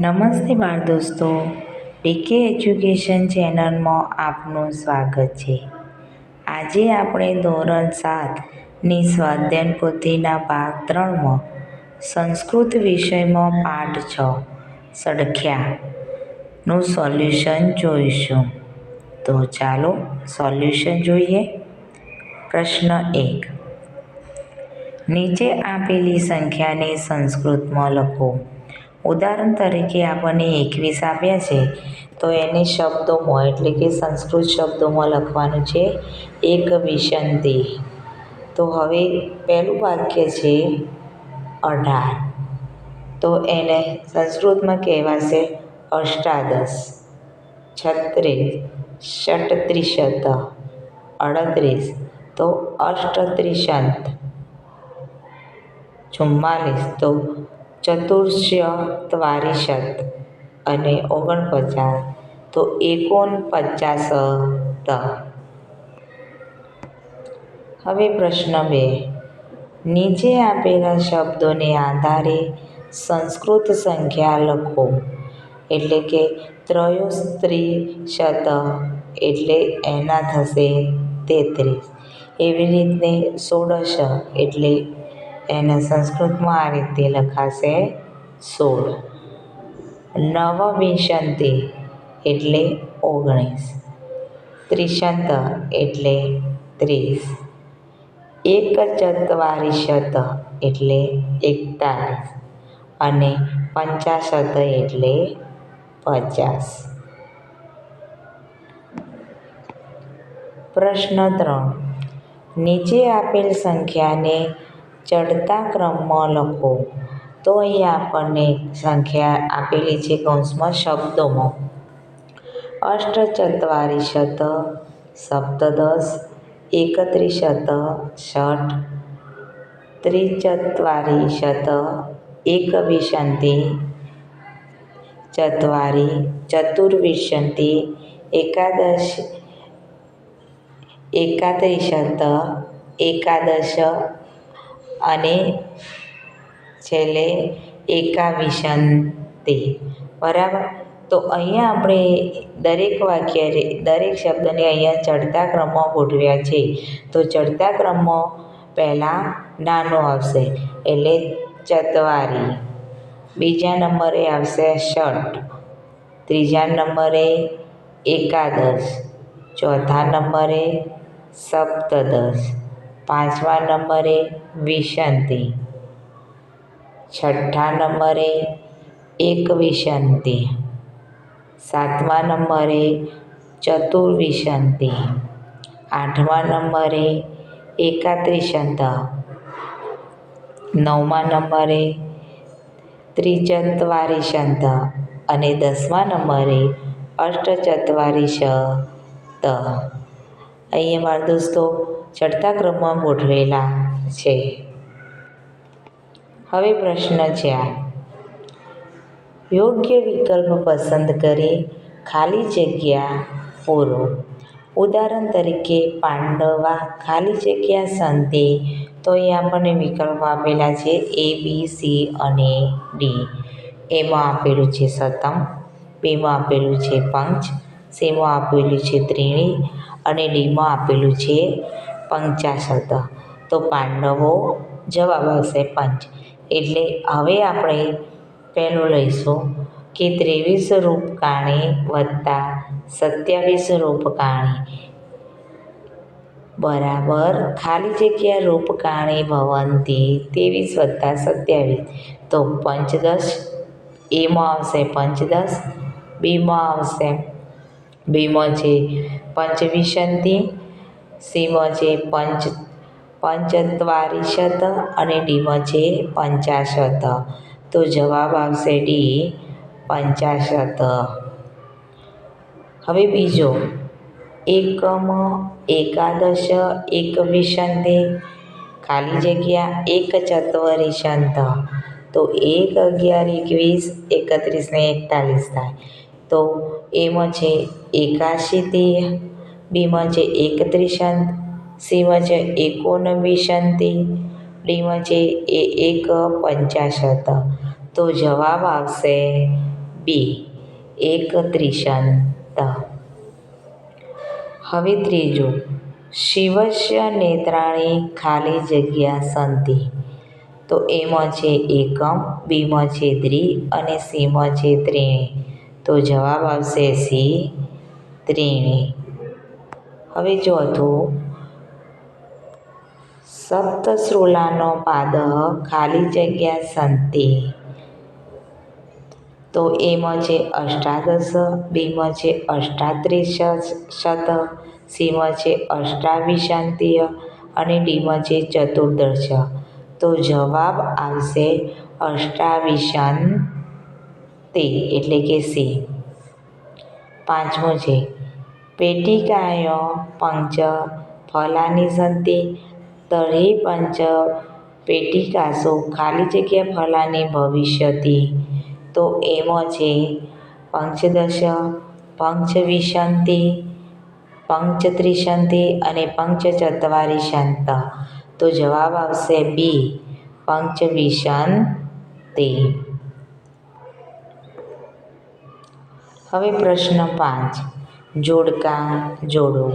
નમસ્તે બાળ દોસ્તો, ડીકે એજ્યુકેશન ચેનલમાં આપનું સ્વાગત છે. આજે આપણે ધોરણ 7ની સ્વાધ્યાય પોથીના ભાગ 3માં સંસ્કૃત વિષયમાં પાઠ 6 સડખ્યાનું સોલ્યુશન જોઈશું. તો ચાલો સોલ્યુશન જોઈએ. પ્રશ્ન 1. નીચે આપેલી સંખ્યાને સંસ્કૃતમાં લખો. ઉદાહરણ તરીકે આપણને 21 આપ્યા છે, તો એને શબ્દોમાં એટલે કે સંસ્કૃત શબ્દોમાં લખવાનું છે એકવિંશતિ. તો હવે પહેલું વાક્ય છે 18, તો એને સંસ્કૃતમાં કહેવાશે અષ્ટાદશ. 36, ષટ્ત્રિશત. 38, તો અષ્ટત્રિશત. 44, તો ચતુશ્ચત્વારિંશત. અને 49, તો એકોનપચાશત. હવે પ્રશ્ન 2. નીચે આપેલા શબ્દોને આધારે સંસ્કૃત સંખ્યા લખો. એટલે કે ત્રયોસ્ત્રિશત એટલે એના થશે 33. એવી રીતે ષોડશ એટલે એના સંસ્કૃતમાં આ રીતે લખાશે 16. નવવિંશતિ એટલે 19. ત્રિશત એટલે 30. એકચત્વારિંશત એટલે 41. અને પંચાશત એટલે 50. પ્રશ્ન 3. નીચે આપેલ સંખ્યાને ચડતા ક્રમમાં લખો. તો અહીં આપણને સંખ્યા આપેલી છે કૌંસમાં શબ્દોમાં. અષ્ટચત્વારિંશત સપ્તદશ, એકત્રિશત 60, ત્રિચત્વારિંશત એકવિંશતિ 4, ચતુર્વિંશતિ એકાત્રિશત એકાદશ અને છેલ્લે એકાવિંશતિ. બરાબર. તો અહીંયા આપણે દરેક શબ્દને અહીંયા ચડતા ક્રમમાં ગોઠવ્યા છે. તો ચડતા ક્રમમાં પહેલાં નાનો આવશે એટલે ચત્વારી, બીજા નંબરે આવશે ષટ, ત્રીજા નંબરે એકાદશ, ચોથા નંબરે સપ્તદશ, પાંચમા નંબરે વિંશતિ, છઠ્ઠા નંબરે એકવિંશતિ, સાતમા નંબરે ચતુર્વિંશતિ, આઠમા નંબરે એકાત્રિશત, નવમા નંબરે ત્રિચત્વારિંશત અને 10મા નંબરે અષ્ટચત્વારિંશત. અહીંયા બાળ દોસ્તો ચડતા ક્રમમાં ગોઠવેલા છે. હવે પ્રશ્ન 4. યોગ્ય વિકલ્પ પસંદ કરી ખાલી જગ્યા પૂરો. ઉદાહરણ તરીકે પાંડવા ખાલી જગ્યા સંતિ. તો અહીં આપણને વિકલ્પ આપેલા છે A, B, C અને D. એમાં આપેલું છે શતમ, બીમાં આપેલું છે પંચ, સીમાં આપેલું છે ત્રીણી અને ડીમાં આપેલું છે પંચાશત. તો પાંડવો જવાબ આવશે પંચ. એટલે હવે આપણે પહેલું લઈશું કે 23 રૂપકાણી વત્તા 27 રૂપકાણી બરાબર ખાલી જગ્યા રૂપકાણી ભવંતી 23 + 27. તો પંચદશ. એમાં આવશે પંચદશ, બીમાં છે પંચવિંશતિ, સીમાં છે પંચત્વારિંશત અને ડીમાં છે પંચાશત. તો જવાબ આવશે ડી 50. હવે બીજો એકમ એકાદશ એકવિંશતિ ખાલી જગ્યા એકચત્વરિંશત. તો 1, 11, 21, 31 ને 41 થાય. તો એમાં છે એકાશિતિ, બીમાં છે એકત્રિશત, સીમાં છે એકોનવિંશતિ, ડીમાં છે 1 પંચાશત. તો જવાબ આવશે બી 1/3. હવે ત્રીજું, શિવસ્ય નેત્રાણી ખાલી જગ્યા સંતિ. તો એમાં છે એકમ, બીમાં છે દ્વિ અને સીમાં છે ત્રીણી. તો જવાબ આવશે સી ત્રીણી. હવે ચોથું, સપ્તશૃલાનો પાદ ખાલી જગ્યા સંતિ. તો એમાં છે અષ્ટાદશ, બીમાં છે અષ્ટાત્રિશત, સીમાં છે અષ્ટાવિંશતિય અને ડીમાં છે ચતુર્દશ. તો જવાબ આવશે અષ્ટાવિંશતિ એટલે કે સી. પાંચમું છે પેટિકાયા પંચ ફલાની સંતિ તર્હિ પંચ પેટિકાસુ ખાલી જગ્યા ફલાની ભવિષ્યતિ. તો એમાં છે પંચદશ, પંચવિંશતિ, પંચત્રિશતિ અને પંચચત્વારિશત. તો જવાબ આવશે બી પંચવિંશતિ. હવે પ્રશ્ન 5, જોડકા જોડો.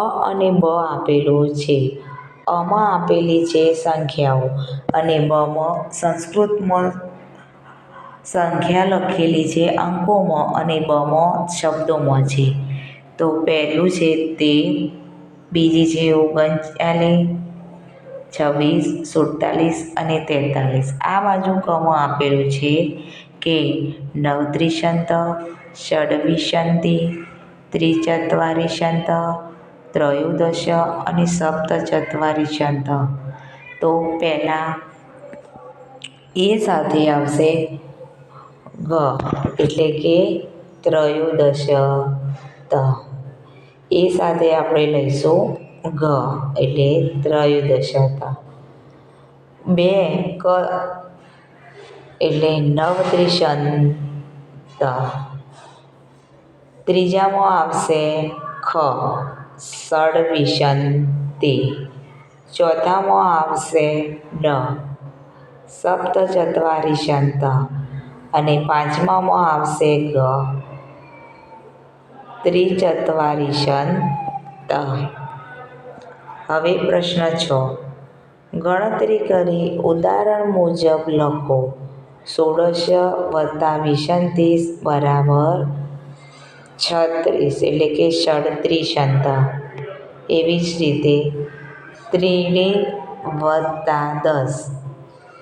અ અને બ આપેલું છે. અમાં આપેલી છે સંખ્યાઓ અને બમાં સંસ્કૃતમાં સંખ્યા લખેલી છે અંકોમાં અને બમાં શબ્દોમાં છે. તો પહેલું છે 13, બીજી છે 39, 26, 47 અને 43. આ બાજુ કમાં આપેલું છે કે નવત્રિશત, ષડવિંશતિ, ત્રિચત્વારિશત, ત્રયોદશ અને સપ્તચત્વારિશત. તો પહેલાં એ સાથે આવશે ગ એટલે કે ત્રયોદશ. એ સાથે આપણે લઈશું ગ એટલે ત્રયોદશ. બે ક એટલે નવત્રિશત. ત્રીજામાં આવશે ખ ષડવિંશતિ. ચોથામાં આવશે ડ સપ્તચત્વારિશત અને પાંચમામાં આવશે ગ ત્રિચત્વારિશત. હવે પ્રશ્ન 6, ગણતરી કરી ઉદાહરણ મુજબ લખો. 16 + 29 બરાબર 36 એટલે કે સડત્રીશત. એવી જ રીતે ત્રીણી + 10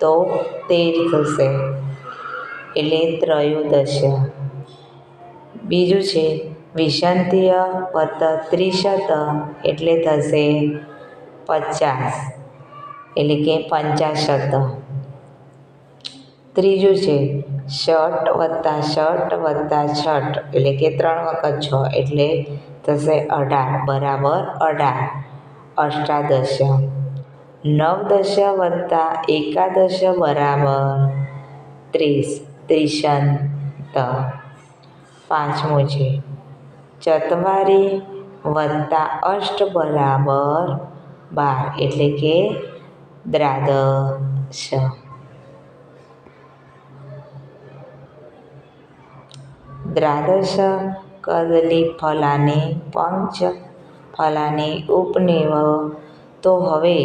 તો 13 થશે એટલે ત્રયોદશ. બીજું છે વિંશતિય + ત્રિશત એટલે થશે 50 એટલે કે 65. ત્રીજું છે ષટ + ષટ + છઠ એટલે કે 3 વખત 6 એટલે થશે 18 બરાબર 18 અષ્ટાદશ. નવદશ + એકાદશ બરાબર 30 ત્રિશત. પાંચમું છે ચત્વારી + અષ્ટ બરાબર 12 એટલે કે દ્વાદશ. દ્વાદશ કદલીફલાની પંચ ફલાની ઉપનેવ. તો હવે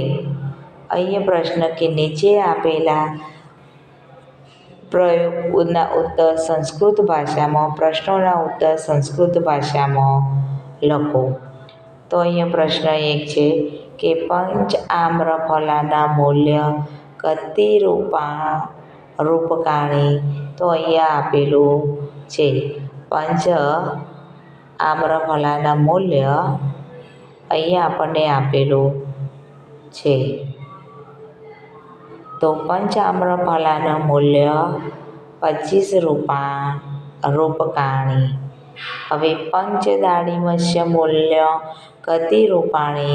અહીંયા પ્રશ્ન કે નીચે આપેલા પ્રયોગના ઉત્તર સંસ્કૃત ભાષામાં પ્રશ્નોના ઉત્તર સંસ્કૃત ભાષામાં લખો. તો અહીંયા પ્રશ્ન 1 છે કે પંચ આમ્રફલાના મૂલ્ય કતિ રૂપકાણિ. તો અહીંયા આપેલું છે પંચ આમ્રફલાના મૂલ્ય અહીંયા આપણને આપેલું છે. તો પંચ આમ્રફલાનું મૂલ્ય 25 રૂપકાણિ. હવે પંચદાળિમસ્ય મૂલ્ય કતિ રૂપાણિ.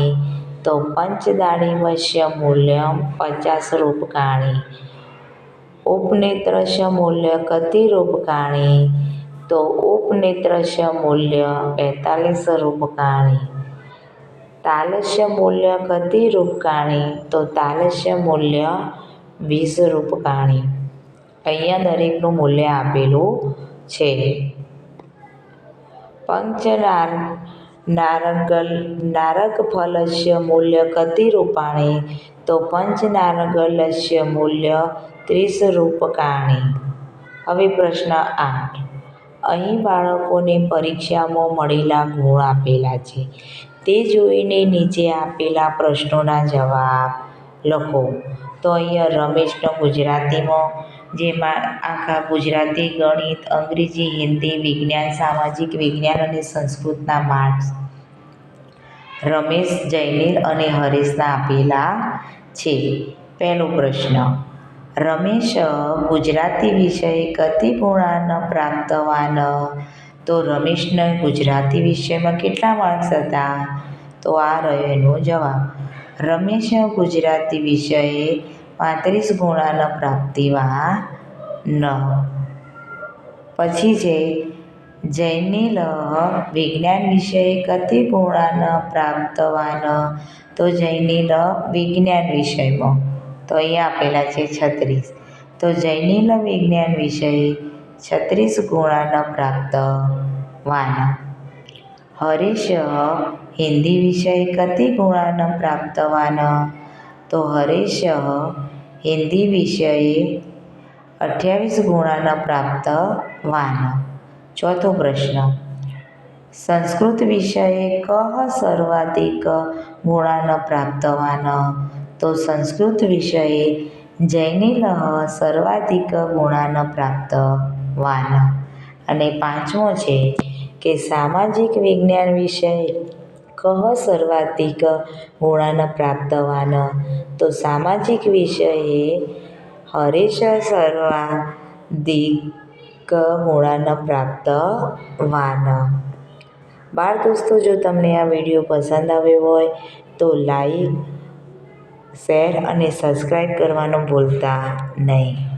તો પંચદાળિમસ્ય મૂલ્ય 50 રૂપકાણિ. ઉપનેત્રસ્ય મૂલ્ય કતિ રૂપકાણિ. તો ઉપનેત્રસ્ય મૂલ્ય 45 રૂપકાણિ. તાલસ્ય મૂલ્ય કતિ રૂપકાણિ. તો તાલસ્ય મૂલ્ય 20 રૂપકાણિ. અહીંયા દરેકનું મૂલ્ય આપેલું છે. પંચનારગફલસ્ય મૂલ્ય કતિ રૂપાણી? તો પંચનારગલસ્ય મૂલ્ય 30 રૂપકાણિ. હવે પ્રશ્ન 8. અહીં બાળકોને પરીક્ષામાં મળેલા ગુણ આપેલા છે. તે જોઈને નીચે આપેલા પ્રશ્નોના જવાબ લખો. તો અહીંયા રમેશનો ગુજરાતીમાં, જેમાં આખા ગુજરાતી, ગણિત, અંગ્રેજી, હિન્દી, વિજ્ઞાન, સામાજિક વિજ્ઞાન અને સંસ્કૃતના માર્ક્સ રમેશ, જૈનિલ અને હરેશના આપેલા છે. પહેલો પ્રશ્ન. રમેશ ગુજરાતી વિષયે કતિ ગુણાન પ્રાપ્તવાન? તો રમેશને ગુજરાતી વિષયમાં કેટલા માર્ક્સ હતા? તો આ રહ્યો એનો જવાબ. રમેશ ગુજરાતી વિષયે 35 ગુણાન પ્રાપ્તિવાન. પછી છે જૈનિલ વિજ્ઞાન વિષયે કતિ ગુણાન પ્રાપ્તવાન? તો જૈનિલ વિજ્ઞાન વિષયમાં, તો અહીંયા આપેલા છે 36. તો જૈનિલ વિજ્ઞાન વિષયે 36 ગુણાન પ્રાપ્તવાન. હરેશ હિન્દી વિષયે કતિ ગુણાન પ્રાપ્તવાન? તો હરેશ હિન્દી વિષયે 28 ગુણાન પ્રાપ્તવાન. ચોથો પ્રશ્ન. સંસ્કૃત વિષયે કઃ સર્વાધિક ગુણાન પ્રાપ્તવાન? તો સંસ્કૃત વિષયે જૈનિલ સર્વાધિક ગુણાન પ્રાપ્તવાન. અને પાંચમો છે કે સામાજિક વિજ્ઞાન વિષયે કઃ સર્વાધિક ગુણાન પ્રાપ્તવાન? તો સામાજિક વિષયે હરેશ સર્વાધિક ગુણાન પ્રાપ્તવાન. બાળ દોસ્તો, જો તમને આ વિડીયો પસંદ આવ્યો હોય તો લાઈક, શેર અને સબસ્ક્રાઈબ કરવાનું ભૂલતા નહીં.